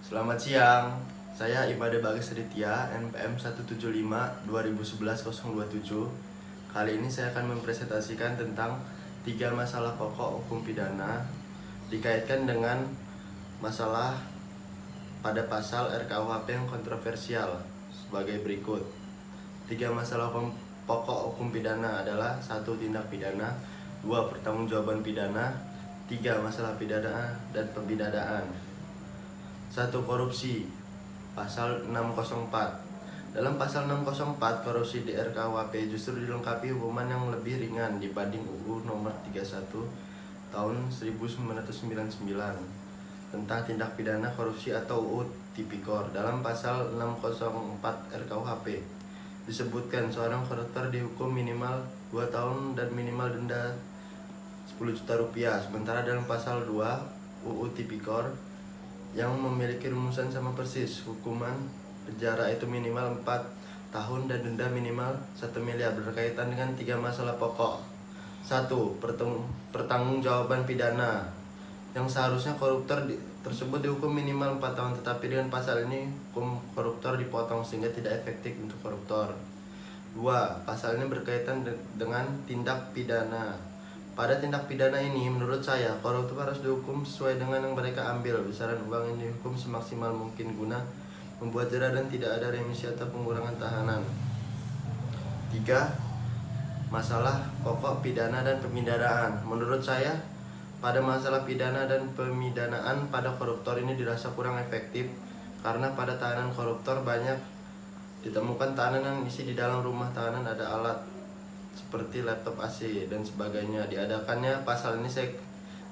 Selamat siang, saya Ibade Bagas Ritya, NPM 175-2011-027. Kali ini saya akan mempresentasikan tentang 3 masalah pokok hukum pidana dikaitkan dengan masalah pada pasal RKUHP yang kontroversial sebagai berikut. 3 masalah pokok hukum pidana adalah 1. Tindak pidana, 2. Pertanggungjawaban pidana, 3. Masalah pidana dan pembidanaan. 1. Korupsi, pasal 604. Dalam pasal 604, korupsi di RKUHP justru dilengkapi hukuman yang lebih ringan dibanding UU nomor 31 tahun 1999 tentang tindak pidana korupsi atau UU Tipikor. Dalam pasal 604 RKUHP disebutkan seorang koruptor dihukum minimal 2 tahun dan minimal denda 10 juta rupiah. Sementara dalam pasal 2 UU Tipikor yang memiliki rumusan sama persis, hukuman penjara itu minimal 4 tahun dan denda minimal 1 miliar, berkaitan dengan 3 masalah pokok. 1. Pertanggungjawaban pidana, yang seharusnya koruptor tersebut dihukum minimal 4 tahun, tetapi dengan pasal ini hukum koruptor dipotong sehingga tidak efektif untuk koruptor. 2. Pasal ini berkaitan dengan tindak pidana. Pada tindak pidana ini, menurut saya, koruptor harus dihukum sesuai dengan yang mereka ambil. Besaran uang yang dihukum semaksimal mungkin guna membuat jera dan tidak ada remisi atau pengurangan tahanan. 3. Masalah pokok pidana dan pemidanaan. Menurut saya, pada masalah pidana dan pemidanaan pada koruptor ini dirasa kurang efektif karena pada tahanan koruptor banyak ditemukan tahanan yang isi di dalam rumah tahanan ada alat seperti laptop AC dan sebagainya. Diadakannya pasal ini saya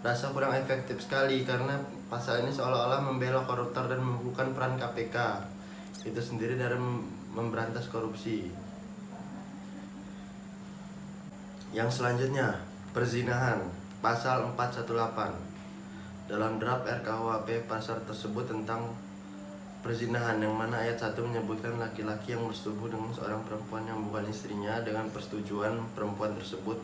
rasa kurang efektif sekali karena pasal ini seolah-olah membela koruptor dan membukan peran KPK itu sendiri dalam memberantas korupsi. Yang selanjutnya, perzinahan, pasal 418. Dalam draft RKUHP pasal tersebut tentang perzinahan, yang mana ayat 1 menyebutkan laki-laki yang bersetubuh dengan seorang perempuan yang bukan istrinya dengan persetujuan perempuan tersebut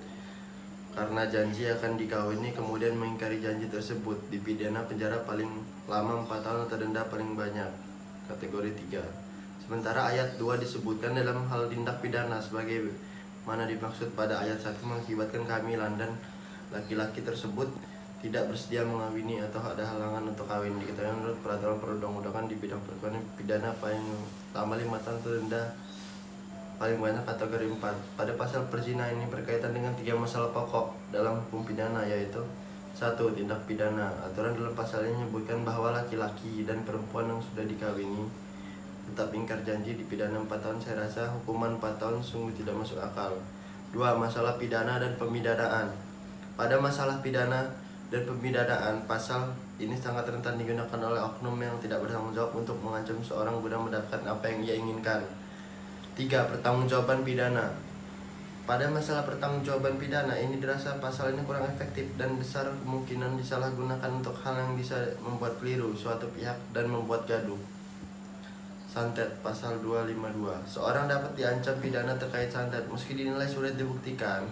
karena janji akan dikawini kemudian mengingkari janji tersebut dipidana penjara paling lama 4 tahun atau denda paling banyak, kategori 3. Sementara ayat 2 disebutkan dalam hal tindak pidana sebagai mana dimaksud pada ayat 1 mengakibatkan kehamilan dan laki-laki tersebut tidak bersedia mengawini atau ada halangan untuk kawin. Diketahui menurut peraturan perundang-undangan di bidang perkawinan, pidana paling lama 5 tahun atau denda paling banyak, kategori 4. Pada pasal perzinahan ini berkaitan dengan 3 masalah pokok dalam hukum pidana, yaitu 1. Tindak pidana. Aturan dalam pasal ini menyebutkan bahwa laki-laki dan perempuan yang sudah dikawini tetap ingkar janji dipidana 4 tahun. Saya rasa hukuman 4 tahun sungguh tidak masuk akal. 2. Masalah pidana dan pemidanaan. Pada masalah pidana dan pemidanaan, pasal ini sangat rentan digunakan oleh oknum yang tidak bertanggung jawab untuk mengancam seorang guna mendapatkan apa yang ia inginkan. 3. Pertanggungjawaban pidana. Pada masalah pertanggungjawaban pidana ini dirasa pasal ini kurang efektif dan besar kemungkinan disalahgunakan untuk hal yang bisa membuat keliru suatu pihak dan membuat gaduh. Santet, pasal 252. Seorang dapat diancam pidana terkait santet meski dinilai sulit dibuktikan.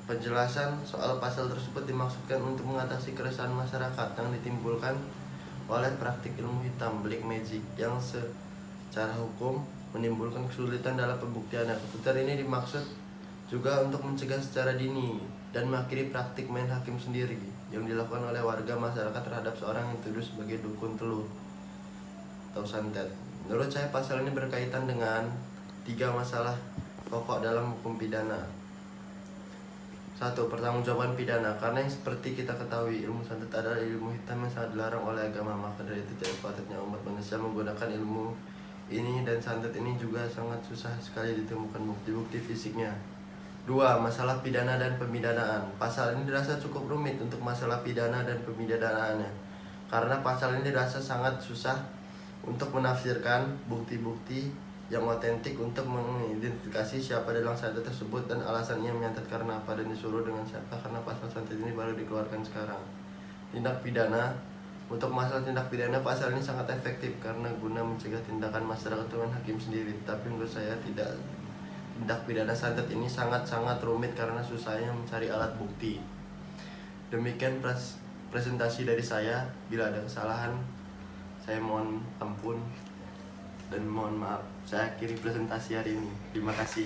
Penjelasan soal pasal tersebut dimaksudkan untuk mengatasi keresahan masyarakat yang ditimbulkan oleh praktik ilmu hitam, black magic, yang secara hukum menimbulkan kesulitan dalam pembuktiannya. Keputusan ini dimaksud juga untuk mencegah secara dini dan mengakhiri praktik main hakim sendiri yang dilakukan oleh warga masyarakat terhadap seorang yang dituduh sebagai dukun telur atau santet. Menurut saya pasal ini berkaitan dengan 3 masalah pokok dalam hukum pidana. 1. Pertanggungjawaban pidana. Karena yang seperti kita ketahui, ilmu santet adalah ilmu hitam yang sangat dilarang oleh agama, maka dari itu tidak patutnya umat manusia menggunakan ilmu ini, dan santet ini juga sangat susah sekali ditemukan bukti-bukti fisiknya. 2. Masalah pidana dan pemidanaan. Pasal ini dirasa cukup rumit untuk masalah pidana dan pemidanaannya karena pasal ini dirasa sangat susah untuk menafsirkan bukti-bukti yang otentik untuk mengidentifikasi siapa dalam santet tersebut dan alasannya menyantet karena apa dan disuruh dengan siapa, karena pasal santet ini baru dikeluarkan sekarang. Tindak pidana. Untuk masalah tindak pidana, pasal ini sangat efektif karena guna mencegah tindakan masyarakat dengan hakim sendiri. Tapi menurut saya tidak. Tindak pidana santet ini sangat-sangat rumit karena susahnya mencari alat bukti. Demikian presentasi dari saya. Bila ada kesalahan Saya mohon ampun dan mohon maaf. Saya akhiri presentasi hari ini. Terima kasih.